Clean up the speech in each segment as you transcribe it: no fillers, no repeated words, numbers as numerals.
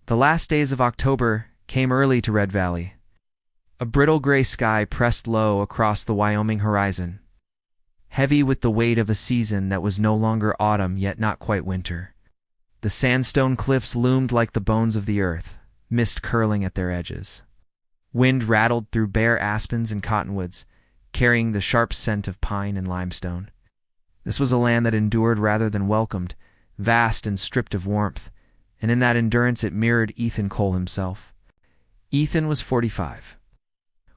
The last days of October came early to Red Valley. A brittle gray sky pressed low across the Wyoming horizon, heavy with the weight of a season that was no longer autumn yet not quite winter. The sandstone cliffs loomed like the bones of the earth, mist curling at their edges. Wind rattled through bare aspens and cottonwoods, carrying the sharp scent of pine and limestone. This was a land that endured rather than welcomed, vast and stripped of warmth, and in that endurance it mirrored Ethan Cole himself. Ethan was 45.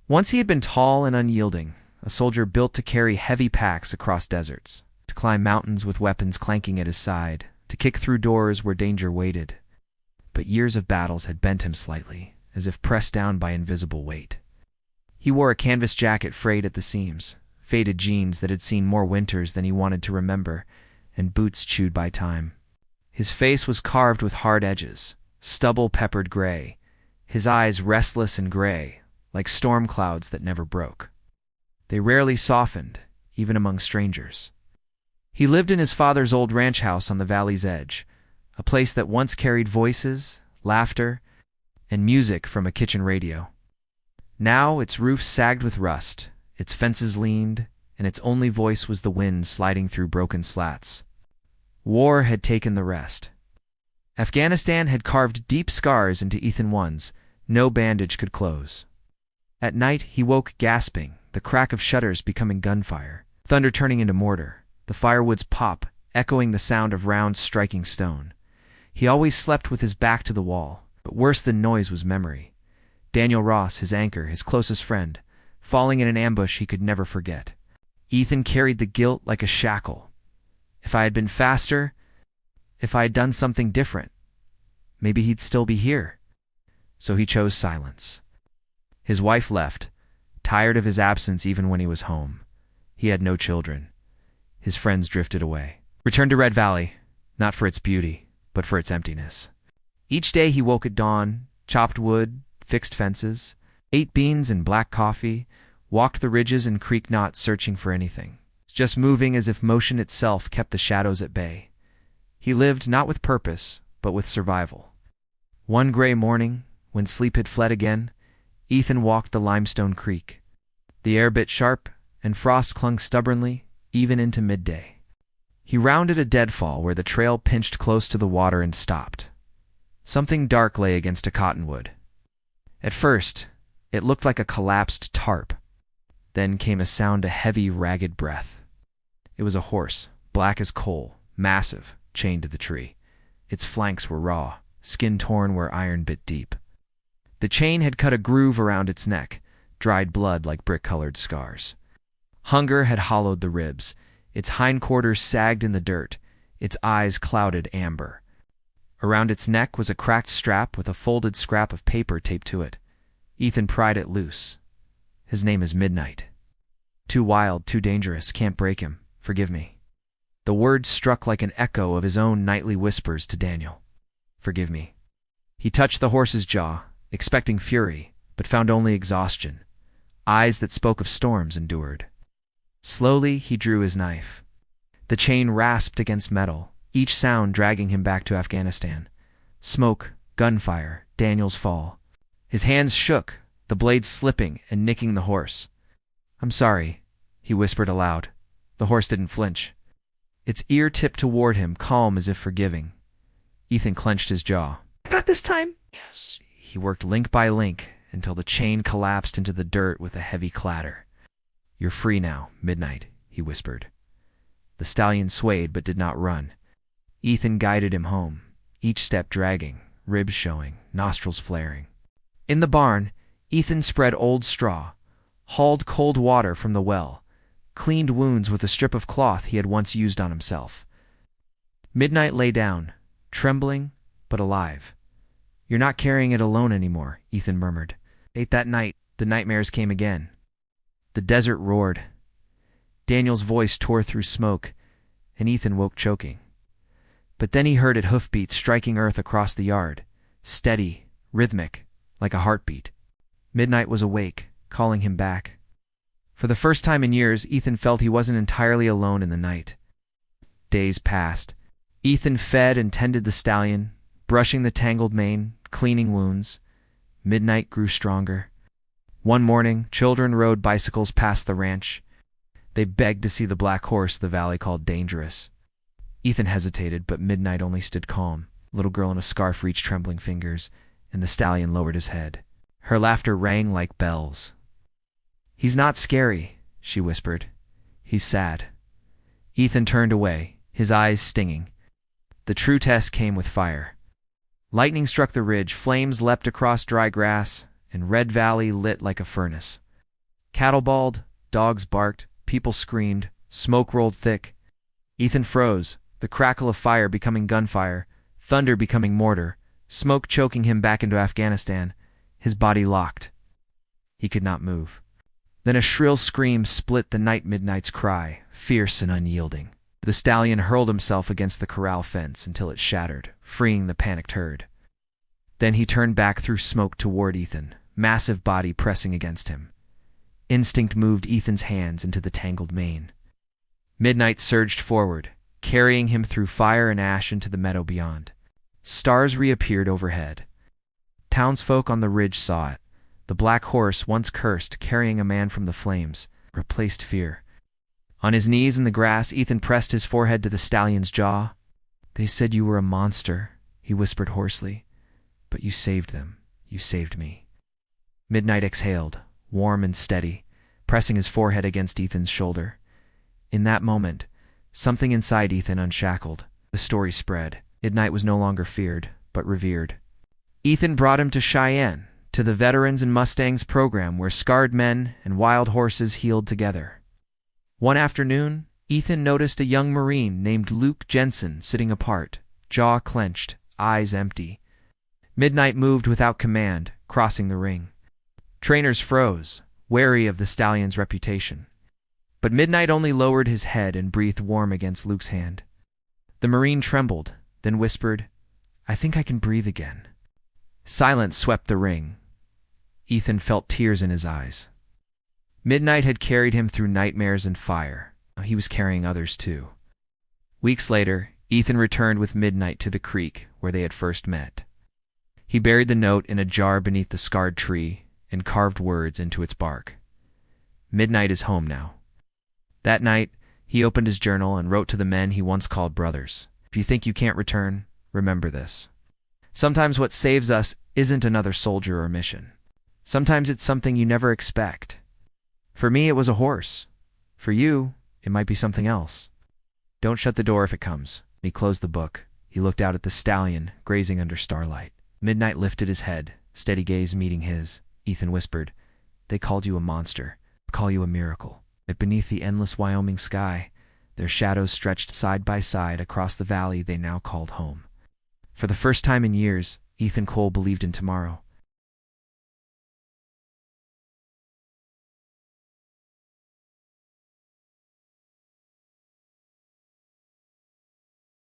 Once he had been tall and unyielding, a soldier built to carry heavy packs across deserts, to climb mountains with weapons clanking at his side, to kick through doors where danger waited. But years of battles had bent him slightly, as if pressed down by invisible weight. He wore a canvas jacket frayed at the seams, faded jeans that had seen more winters than he wanted to remember, and boots chewed by time. His face was carved with hard edges, stubble-peppered gray, his eyes restless and gray, like storm clouds that never broke. They rarely softened, even among strangers. He lived in his father's old ranch house on the valley's edge, a place that once carried voices, laughter, and music from a kitchen radio. Now its roof sagged with rust, its fences leaned, and its only voice was the wind sliding through broken slats. War had taken the rest. Afghanistan had carved deep scars into Ethan ones no bandage could close. At night he woke gasping, the crack of shutters becoming gunfire, thunder turning into mortar, the firewood's pop echoing the sound of rounds striking stone. He always slept with his back to the wall, but worse than noise was memory. Daniel Ross, his anchor, his closest friend, falling in an ambush he could never forget. Ethan carried the guilt like a shackle. If I had been faster, if I had done something different, maybe he'd still be here. So he chose silence. His wife left, tired of his absence even when he was home. He had no children. His friends drifted away. Returned to Red Valley, not for its beauty, but for its emptiness. Each day he woke at dawn, chopped wood, fixed fences, ate beans and black coffee, walked the ridges and creek knots searching for anything, just moving as if motion itself kept the shadows at bay. He lived not with purpose, but with survival. One gray morning, when sleep had fled again, Ethan walked the limestone creek. The air bit sharp, and frost clung stubbornly, even into midday. He rounded a deadfall where the trail pinched close to the water and stopped. Something dark lay against a cottonwood. At first, it looked like a collapsed tarp. Then came a sound of heavy, ragged breath. It was a horse, black as coal, massive, chained to the tree. Its flanks were raw, skin torn where iron bit deep. The chain had cut a groove around its neck, dried blood like brick-colored scars. Hunger had hollowed the ribs. Its hindquarters sagged in the dirt, its eyes clouded amber. Around its neck was a cracked strap with a folded scrap of paper taped to it. Ethan pried it loose. His name is Midnight. Too wild, too dangerous, can't break him. Forgive me. The words struck like an echo of his own nightly whispers to Daniel. Forgive me. He touched the horse's jaw, expecting fury, but found only exhaustion. Eyes that spoke of storms endured. Slowly he drew his knife. The chain rasped against metal, each sound dragging him back to Afghanistan. Smoke, gunfire, Daniel's fall. His hands shook, the blade slipping and nicking the horse. I'm sorry, he whispered aloud. The horse didn't flinch. Its ear tipped toward him, calm as if forgiving. Ethan clenched his jaw. Not this time. Yes. He worked link by link until the chain collapsed into the dirt with a heavy clatter. You're free now, Midnight, he whispered. The stallion swayed but did not run. Ethan guided him home, each step dragging, ribs showing, nostrils flaring. In the barn, Ethan spread old straw, hauled cold water from the well, cleaned wounds with a strip of cloth he had once used on himself. Midnight lay down, trembling but alive. You're not carrying it alone anymore, Ethan murmured. Late that night, the nightmares came again. The desert roared. Daniel's voice tore through smoke, and Ethan woke choking. But then he heard it hoofbeats striking earth across the yard, steady, rhythmic, like a heartbeat. Midnight was awake, calling him back. For the first time in years, Ethan felt he wasn't entirely alone in the night. Days passed. Ethan fed and tended the stallion, brushing the tangled mane, cleaning wounds. Midnight grew stronger. One morning, children rode bicycles past the ranch. They begged to see the black horse the valley called dangerous. Ethan hesitated, but Midnight only stood calm. A little girl in a scarf reached trembling fingers, and the stallion lowered his head. Her laughter rang like bells. "He's not scary," she whispered. "He's sad." Ethan turned away, his eyes stinging. The true test came with fire. Lightning struck the ridge, flames leapt across dry grass, and Red Valley lit like a furnace. Cattle bawled, dogs barked, people screamed, smoke rolled thick. Ethan froze, the crackle of fire becoming gunfire, thunder becoming mortar, smoke choking him back into Afghanistan. His body locked. He could not move. Then a shrill scream split the night. Midnight's cry, fierce and unyielding. The stallion hurled himself against the corral fence until it shattered, freeing the panicked herd. Then he turned back through smoke toward Ethan, massive body pressing against him. Instinct moved Ethan's hands into the tangled mane. Midnight surged forward, carrying him through fire and ash into the meadow beyond. Stars reappeared overhead. Townsfolk on the ridge saw it. The black horse, once cursed, carrying a man from the flames, replaced fear. On his knees in the grass, Ethan pressed his forehead to the stallion's jaw. "They said you were a monster," he whispered hoarsely. "But you saved them. You saved me." Midnight exhaled, warm and steady, pressing his forehead against Ethan's shoulder. In that moment, something inside Ethan unshackled. The story spread. Midnight was no longer feared, but revered. Ethan brought him to Cheyenne, to the Veterans and Mustangs program where scarred men and wild horses healed together. One afternoon, Ethan noticed a young Marine named Luke Jensen sitting apart, jaw clenched, eyes empty. Midnight moved without command, crossing the ring. Trainers froze, wary of the stallion's reputation. But Midnight only lowered his head and breathed warm against Luke's hand. The Marine trembled, then whispered, "I think I can breathe again." Silence swept the ring. Ethan felt tears in his eyes. Midnight had carried him through nightmares and fire. He was carrying others too. Weeks later, Ethan returned with Midnight to the creek where they had first met. He buried the note in a jar beneath the scarred tree and carved words into its bark. Midnight is home now. That night, he opened his journal and wrote to the men he once called brothers. "If you think you can't return, remember this. Sometimes what saves us isn't another soldier or mission. Sometimes it's something you never expect. For me, it was a horse. For you, it might be something else. Don't shut the door if it comes." He closed the book. He looked out at the stallion, grazing under starlight. Midnight lifted his head, steady gaze meeting his. Ethan whispered, "They called you a monster. I call you a miracle." But beneath the endless Wyoming sky, their shadows stretched side by side across the valley they now called home. For the first time in years, Ethan Cole believed in tomorrow.